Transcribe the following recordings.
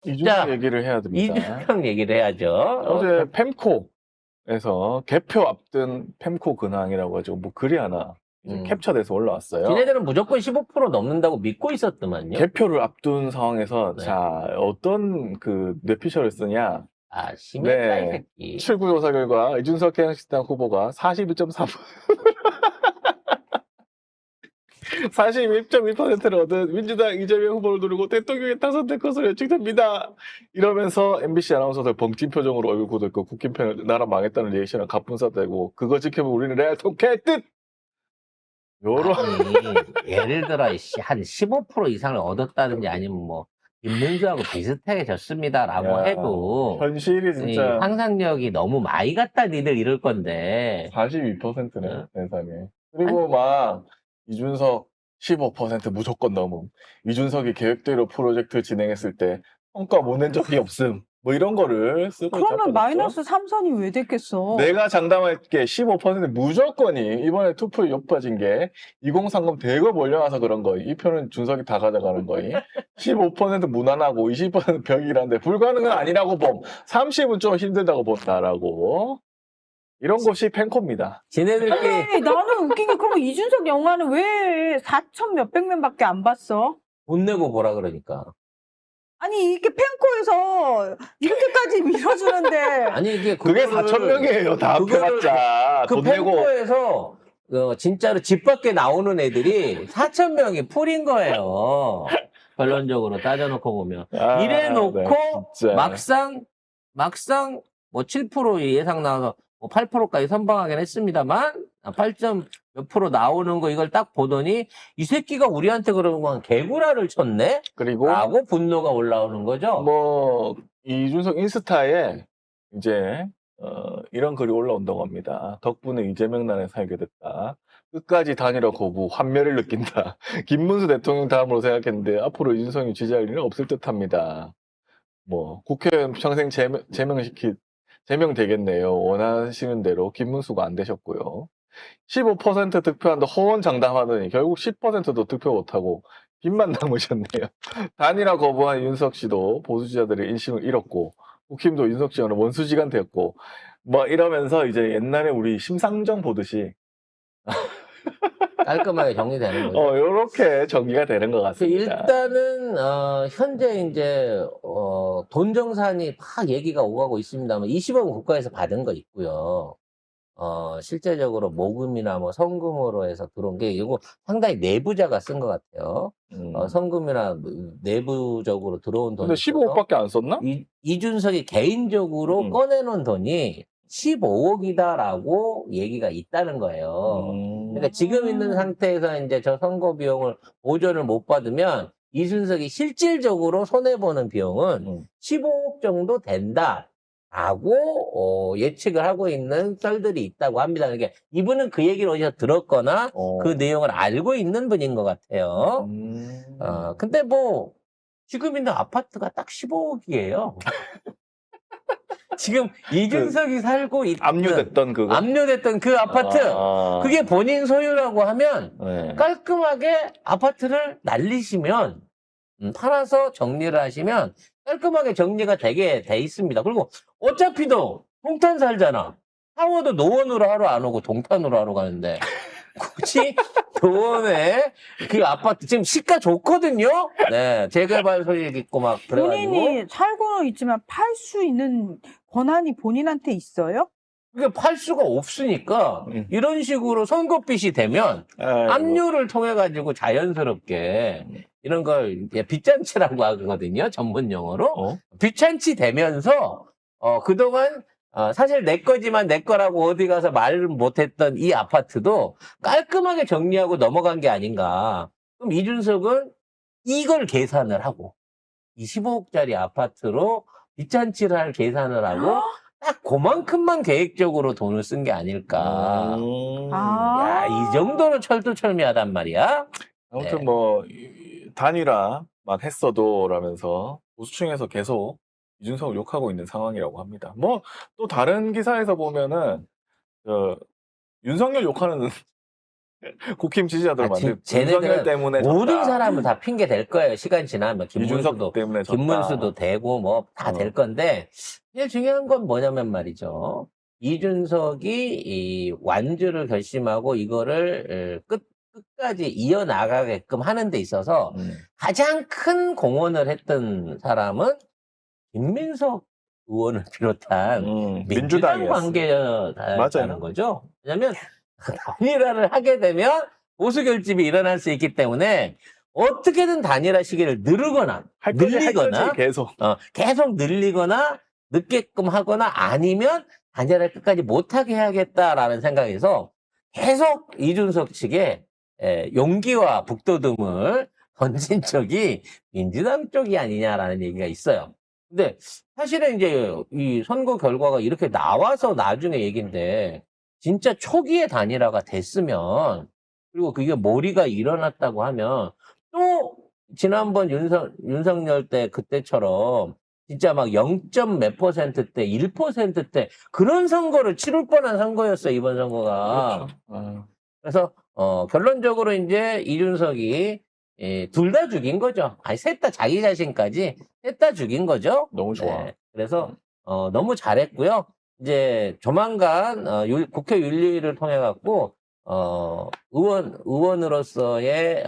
이준석 자, 얘기를 해야 됩니다. 이준석 얘기를 해야죠. 어제 펨코에서 개표 앞둔 펨코 근황이라고 해가지고 뭐 글이 하나 이제 캡처돼서 올라왔어요. 지네들은 무조건 15% 넘는다고 믿고 있었더만요. 개표를 앞둔 상황에서 네. 자 어떤 그 뇌피셜을 쓰냐. 아, 심했다, 이 네. 새끼. 출구조사 결과 이준석 개항식당 후보가 42.3% 41.1%를 얻은 민주당 이재명 후보를 누르고 대통령에 당선될 것으로 예측됩니다. 이러면서 MBC 아나운서들 벙찐 표정으로 얼굴 굳었고 국힘 편을 나라 망했다는 리액션을 갑분싸대고 그거 지켜보면 우리는 레알 통쾌 뜻! 요런 아니, 예를 들어, 한 15% 이상을 얻었다든지 아니면 뭐, 김문수하고 비슷하게 졌습니다라고 야, 해도, 현실이 이 진짜 상상력이 너무 많이 갔다 니들 이럴 건데. 42%네 세상에. 그리고 막 이준석 15% 무조건 넘음. 이준석이 계획대로 프로젝트 진행했을 때 성과 못 낸 적이 없음. 뭐 이런 거를 쓰고 그러면 자빠졌죠. 마이너스 3선이 왜 됐겠어? 내가 장담할게 15% 무조건이 이번에 투표 높아진 게 2030 대거 몰려와서 그런 거이. 이 표는 준석이 다 가져가는 거이. 15% 무난하고 20% 벽이란데 불가능은 아니라고 봄. 30은 좀 힘들다고 본다라고. 이런 것이 팬코입니다. 지네들끼리, 아니, 나는 웃긴 게 그러면 이준석 영화는 왜 4천 몇백 명밖에 안 봤어? 돈 내고 보라 그러니까. 아니 이렇게 팬코에서 이렇게까지 밀어주는데 아니, 이게 그게 그거를- 4,000명이에요. 다 합해봤자. 그 돈 내고. 팬코에서 진짜로 집 밖에 나오는 애들이 4,000명이 풀인 거예요. 결론적으로 따져놓고 보면. 아, 이래놓고 네, 진짜. 막상 뭐 7% 예상 나와서 뭐 8%까지 선방하긴 했습니다만 8점 몇 프로 나오는 거 이걸 딱 보더니 이 새끼가 우리한테 그러는 건 개구라를 쳤네? 그리고 라고 분노가 올라오는 거죠. 뭐 이준석 인스타에 이제 이런 글이 올라온다고 합니다. 덕분에 이재명난에 살게 됐다. 끝까지 단일화 거부, 환멸을 느낀다. 김문수 대통령 다음으로 생각했는데 앞으로 이준석이 지지할 일은 없을 듯합니다. 뭐 국회의원 평생 제명되겠네요. 원하시는 대로 김문수가 안 되셨고요. 15% 득표한다 호언장담하더니 결국 10%도 득표 못하고 빚만 남으셨네요. 단일화 거부한 윤석 씨도 보수지자들의 인심을 잃었고 국힘도 윤석 씨와는 원수지간 되었고 뭐 이러면서 이제 옛날에 우리 심상정 보듯이 깔끔하게 정리되는 거죠. 요렇게 정리가 되는 것 같습니다. 일단은 현재 이제 돈 정산이 막 얘기가 오가고 있습니다만 20억은 국가에서 받은 거 있고요. 실제적으로 모금이나 뭐 성금으로 해서 들어온 게 이거 상당히 내부자가 쓴 것 같아요. 성금이나 내부적으로 들어온 돈이 근데 15억밖에 안 썼나? 이준석이 개인적으로 꺼내놓은 돈이 15억이다라고 얘기가 있다는 거예요. 그러니까 지금 있는 상태에서 이제 저 선거 비용을 보전을 못 받으면 이준석이 실질적으로 손해보는 비용은 15억 정도 된다라고 예측을 하고 있는 썰들이 있다고 합니다. 그러니까 이분은 그 얘기를 어디서 들었거나 그 내용을 알고 있는 분인 것 같아요. 근데 뭐 지금 있는 아파트가 딱 15억이에요. 지금 이준석이 살고 있던 압류됐던 그거. 압류됐던 그 아파트 그게 본인 소유라고 하면 네. 깔끔하게 아파트를 날리시면 팔아서 정리를 하시면 깔끔하게 정리가 되게 돼 있습니다. 그리고 어차피도 동탄 살잖아. 샤워도 노원으로 하러 안 오고 동탄으로 하러 가는데 굳이 노원에 그 아파트 지금 시가 좋거든요. 네, 재개발 소식 있고 막 그래가지고 본인이 살고는 있지만 팔 수 있는 권한이 본인한테 있어요? 그게 팔 수가 없으니까 이런 식으로 선거빚이 되면 아이고. 압류를 통해 가지고 자연스럽게 이런 걸 빚잔치라고 하거든요. 전문 용어로. 빚잔치 되면서 그동안 사실 내 거지만 내 거라고 어디 가서 말을 못했던 이 아파트도 깔끔하게 정리하고 넘어간 게 아닌가. 그럼 이준석은 이걸 계산을 하고 이 15억짜리 아파트로 빚잔치를 할 계산을 하고 딱 그만큼만 계획적으로 돈을 쓴 게 아닐까. 야, 이 정도로 철두철미하단 말이야. 아무튼 네. 뭐 단일화만 했어도 라면서 보수층에서 계속 이준석을 욕하고 있는 상황이라고 합니다. 뭐 또 다른 기사에서 보면은 윤석열 욕하는 국힘 지지자들 만들 쟤네들은 윤석열 때문에 모든 졌다. 사람은 다 핑계 댈 거예요. 시간 지나면 이준석 때문에 졌다. 김문수도 되고 뭐 다 될 건데 제일 중요한 건 뭐냐면 말이죠. 이준석이 이 완주를 결심하고 이거를 끝까지 이어나가게끔 하는 데 있어서 가장 큰 공헌을 했던 사람은 김민석 의원을 비롯한 민주당 민주당이었어요. 관계자라는 맞아요. 거죠. 왜냐하면 단일화를 하게 되면 보수 결집이 일어날 수 있기 때문에 어떻게든 단일화 시기를 늘리거나 늘리거나 계속 계속 늘리거나 늦게끔 하거나 아니면 단일화를 끝까지 못하게 해야겠다라는 생각에서 계속 이준석 측에 용기와 북돋움을 던진 쪽이 민주당 쪽이 아니냐라는 얘기가 있어요. 근데 사실은 이제 이 선거 결과가 이렇게 나와서 나중에 얘기인데 진짜 초기에 단일화가 됐으면 그리고 그게 몰이가 일어났다고 하면 또 지난번 윤석열 때 그때처럼 진짜 막 0. 몇 %대, 1%대 그런 선거를 치를 뻔한 선거였어요, 이번 선거가. 그렇죠. 그래서 결론적으로 이제 이준석이 둘 다 죽인 거죠. 아니 셋 다 자기 자신까지 셋 다 죽인 거죠. 너무 좋아. 네, 그래서 너무 잘했고요. 이제 조만간 국회 윤리를 통해 갖고 의원으로서의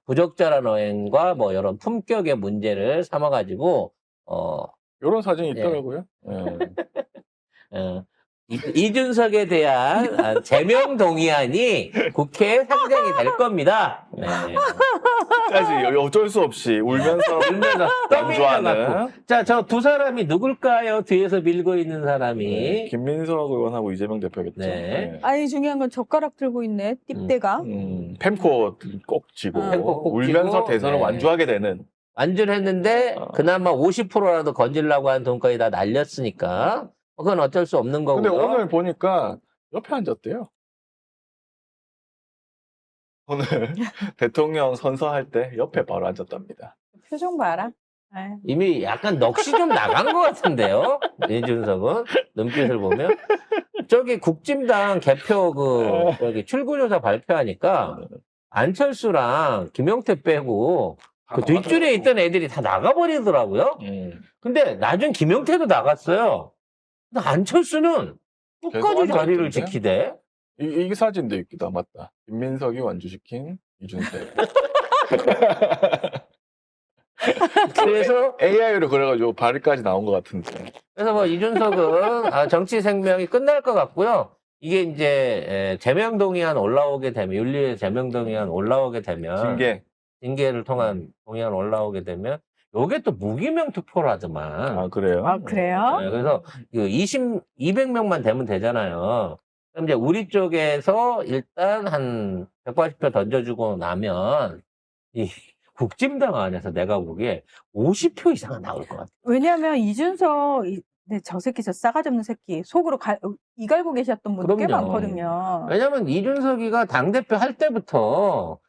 부적절한 언행과 뭐 이런 품격의 문제를 삼아 가지고 이런 사진이 있더라고요. 이준석에 대한 제명 동의안이 국회에 상정이 될 겁니다. 네. 까지 어쩔 수 없이 울면서 떠밀려갖고. 자, 저 두 사람이 누굴까요? 뒤에서 밀고 있는 사람이. 김민석 의원하고 이재명 대표겠죠. 네. 아니 중요한 건 젓가락 들고 있네. 띠대가. 펜코 꼭 쥐고 펜코 꼭 울면서 쥐고, 대선을 네. 완주하게 되는. 완주를 했는데 그나마 50%라도 건질라고 한 돈까지 다 날렸으니까 그건 어쩔 수 없는 거고요. 근데 오늘 보니까 옆에 앉았대요. 오늘 대통령 선서할 때 옆에 바로 앉았답니다. 표정 봐라. 아유. 이미 약간 넋이 좀 나간 것 같은데요. 이준석은 눈빛을 보면 저기 국진당 개표 여기 출구조사 발표하니까 안철수랑 김용태 빼고 그 뒷줄에 있던 애들이 다 나가버리더라고요. 근데 나중 김용태도 나갔어요. 근데 안철수는 끝까지 계속 자리를 앉아있던데? 지키대. 이 사진도 있기다. 맞다. 김민석이 완주시킨 이준석. 그래서 AI로 그래가지고 발까지 나온 것 같은데. 그래서 뭐 이준석은 정치 생명이 끝날 것 같고요. 이게 이제 제명 동의안 올라오게 되면 윤리에 제명 동의안 올라오게 되면 징계를 통한 동의안 올라오게 되면 요게 또 무기명 투표라더만. 아 그래요? 아 그래요? 네, 그래서 200명만 되면 되잖아요. 그럼 이제 우리 쪽에서 일단 한 180표 던져주고 나면 이 국진당 안에서 내가 보기에 50표 이상은 나올 것 같아요. 왜냐하면 이준석 네, 저 새끼 저 싸가지 없는 새끼 속으로 이갈고 계셨던 분들 꽤 그럼요. 많거든요. 왜냐면 이준석이가 당대표 할 때부터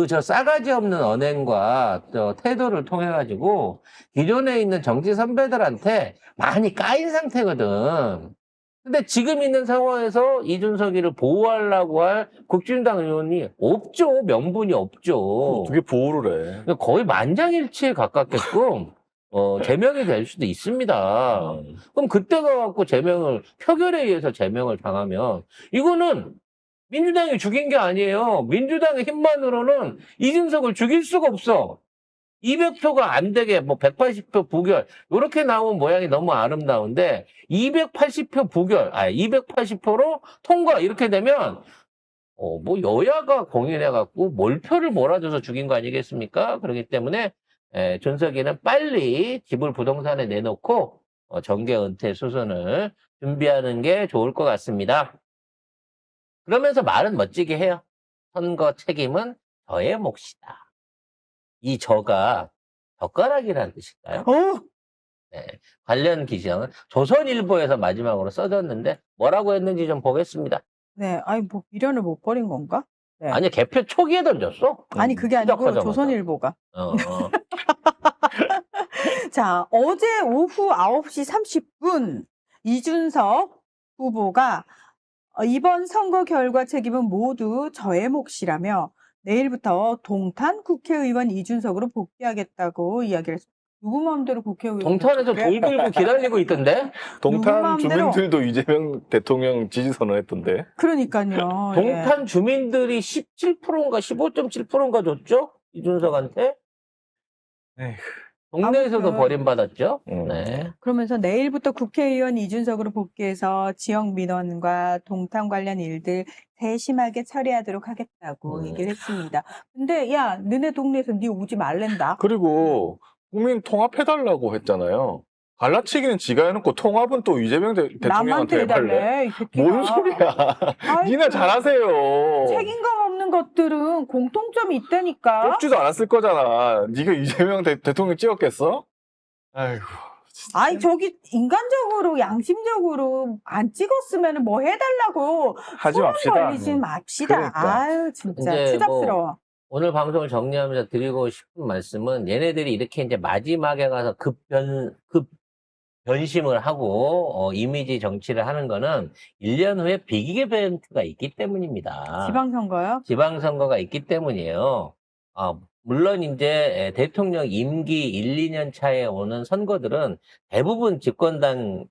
저 싸가지 없는 언행과 저 태도를 통해 가지고 기존에 있는 정치 선배들한테 많이 까인 상태거든. 근데 지금 있는 상황에서 이준석이를 보호하려고 할 국진당 의원이 없죠. 명분이 없죠. 어떻게 보호를 해? 거의 만장일치에 가깝게끔 제명이 될 수도 있습니다. 그럼 그때 가갖고 표결에 의해서 제명을 당하면 이거는 민주당이 죽인 게 아니에요. 민주당의 힘만으로는 이준석을 죽일 수가 없어. 200표가 안 되게 180표 부결 이렇게 나온 모양이 너무 아름다운데 280표 부결 280표로 통과 이렇게 되면 여야가 공인해갖고 몰표를 몰아줘서 죽인 거 아니겠습니까? 그렇기 때문에 준석이는 빨리 집을 부동산에 내놓고 정계 은퇴 수순을 준비하는 게 좋을 것 같습니다. 그러면서 말은 멋지게 해요. 선거 책임은 저의 몫이다. 이 저가 젓가락이라는 뜻일까요? 네, 관련 기사는 조선일보에서 마지막으로 써졌는데 뭐라고 했는지 좀 보겠습니다. 네, 아니 뭐 미련을 못 버린 건가? 네. 아니 개표 초기에 던졌어. 아니 그게 아니고 시작하자마자. 조선일보가. 자, 어제 오후 9시 30분 이준석 후보가 이번 선거 결과 책임은 모두 저의 몫이라며 내일부터 동탄 국회의원 이준석으로 복귀하겠다고 이야기를 했습니다. 누구 마음대로 국회의원 동탄에서 돌 들고 기다리고 있던데? 동탄 마음대로. 주민들도 이재명 대통령 지지 선언했던데. 그러니까요. 예. 동탄 주민들이 17%인가 15.7%인가 줬죠? 이준석한테? 에휴. 동네에서도 아무튼. 버림받았죠? 음. 네. 그러면서 내일부터 국회의원 이준석으로 복귀해서 지역 민원과 동탄 관련 일들 세심하게 처리하도록 하겠다고 얘기를 했습니다. 근데 야, 너네 동네에서 네 오지 말랜다. 그리고 국민 통합해달라고 했잖아요. 갈라치기는 지가 해놓고 통합은 또 이재명 남한테 대통령한테 해달래. 해달래, 이 새끼가. 뭔 소리야. 아이고, 니나 잘하세요. 책임감 없는 것들은 공통점이 있다니까. 뽑지도 않았을 거잖아. 니가 이재명 대통령 찍었겠어? 아이고. 진짜. 아이, 저기 인간적으로, 양심적으로 안 찍었으면 뭐 해달라고 하지 맙시다. 걸리지 맙시다. 그러니까. 아유, 진짜 이제 추잡스러워. 오늘 방송을 정리하면서 드리고 싶은 말씀은 얘네들이 이렇게 이제 마지막에 가서 변심을 하고 이미지 정치를 하는 거는 1년 후에 빅 이벤트가 있기 때문입니다. 지방선거요? 지방선거가 있기 때문이에요. 물론 이제 대통령 임기 1, 2년 차에 오는 선거들은 대부분 집권당,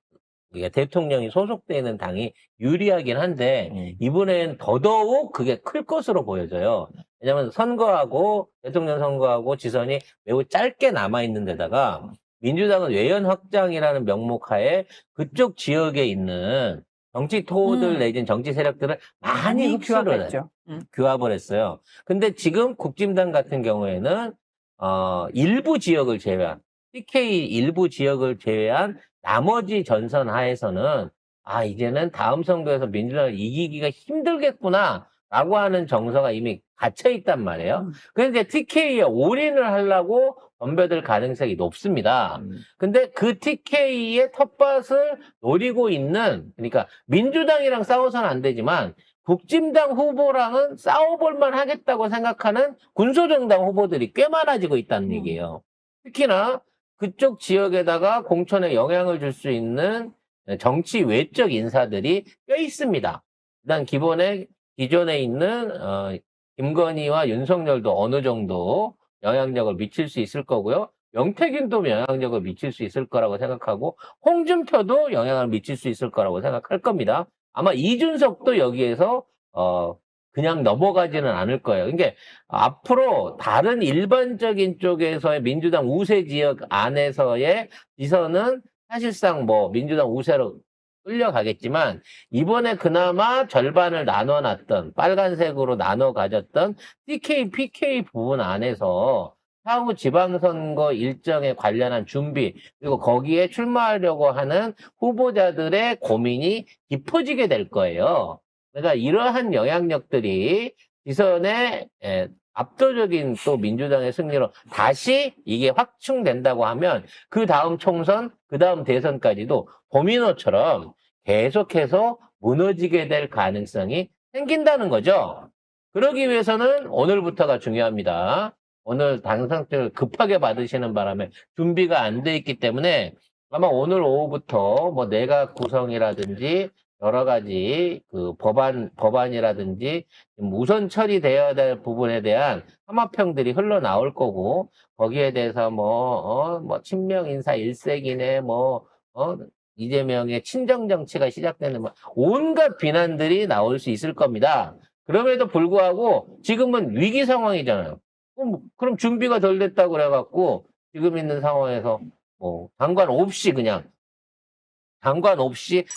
그러니까 대통령이 소속되어 있는 당이 유리하긴 한데 이번엔 더더욱 그게 클 것으로 보여져요. 왜냐하면 선거하고 대통령 선거하고 지선이 매우 짧게 남아있는 데다가 민주당은 외연 확장이라는 명목하에 그쪽 지역에 있는 정치 토호들 내지는 정치 세력들을 많이 흡수를 해요. 규합했죠. 규합을 했어요. 근데 지금 국진당 같은 경우에는 일부 지역을 제외한 TK 일부 지역을 제외한 나머지 전선 하에서는 이제는 다음 선거에서 민주당을 이기기가 힘들겠구나라고 하는 정서가 이미 갇혀 있단 말이에요. 그런데 TK에 올인을 하려고 덤벼들 가능성이 높습니다. 근데 그 TK의 텃밭을 노리고 있는, 그러니까 민주당이랑 싸워서는 안 되지만 국진당 후보랑은 싸워볼만 하겠다고 생각하는 군소정당 후보들이 꽤 많아지고 있다는 얘기예요. 특히나 그쪽 지역에다가 공천에 영향을 줄 수 있는 정치 외적 인사들이 꽤 있습니다. 일단 기존에 있는 김건희와 윤석열도 어느 정도 영향력을 미칠 수 있을 거고요. 명태균도 영향력을 미칠 수 있을 거라고 생각하고 홍준표도 영향을 미칠 수 있을 거라고 생각할 겁니다. 아마 이준석도 여기에서 그냥 넘어가지는 않을 거예요. 그러니까 앞으로 다른 일반적인 쪽에서의 민주당 우세 지역 안에서의 지선은 사실상 뭐 민주당 우세로 끌려가겠지만 이번에 그나마 절반을 나눠놨던 빨간색으로 나눠 가졌던 TK, PK 부분 안에서 향후 지방선거 일정에 관련한 준비 그리고 거기에 출마하려고 하는 후보자들의 고민이 깊어지게 될 거예요. 그러니까 이러한 영향력들이 지선의 압도적인 또 민주당의 승리로 다시 이게 확충된다고 하면 그 다음 총선, 그 다음 대선까지도 도미노처럼 계속해서 무너지게 될 가능성이 생긴다는 거죠. 그러기 위해서는 오늘부터가 중요합니다. 오늘 당선증을 급하게 받으시는 바람에 준비가 안 돼 있기 때문에 아마 오늘 오후부터 뭐 내각 구성이라든지 여러 가지 그 법안이라든지 우선 처리되어야 될 부분에 대한 합의평들이 흘러나올 거고 거기에 대해서 뭐 친명 인사 일색이네 이재명의 친정 정치가 시작되는 온갖 비난들이 나올 수 있을 겁니다. 그럼에도 불구하고 지금은 위기 상황이잖아요. 그럼 준비가 덜 됐다고 그래갖고 지금 있는 상황에서 장관 없이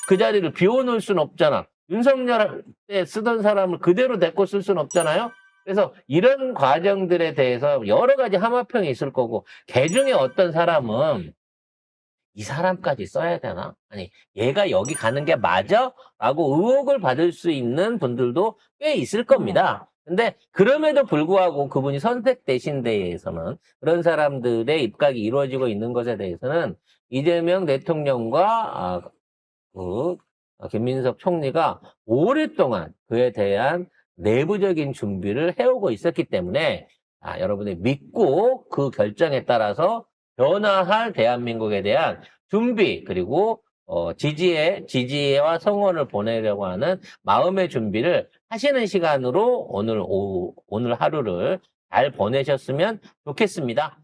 그 자리를 비워놓을 수는 없잖아. 윤석열 때 쓰던 사람을 그대로 데리고 쓸 수는 없잖아요. 그래서 이런 과정들에 대해서 여러 가지 함합평이 있을 거고 개중에 어떤 사람은 이 사람까지 써야 되나? 아니 얘가 여기 가는 게 맞아? 라고 의혹을 받을 수 있는 분들도 꽤 있을 겁니다. 근데 그럼에도 불구하고 그분이 선택되신 데에서는 그런 사람들의 입각이 이루어지고 있는 것에 대해서는 이재명 대통령과 김민석 총리가 오랫동안 그에 대한 내부적인 준비를 해오고 있었기 때문에 여러분이 믿고 그 결정에 따라서 변화할 대한민국에 대한 준비 그리고 지지와 성원을 보내려고 하는 마음의 준비를 하시는 시간으로 오늘 하루를 잘 보내셨으면 좋겠습니다.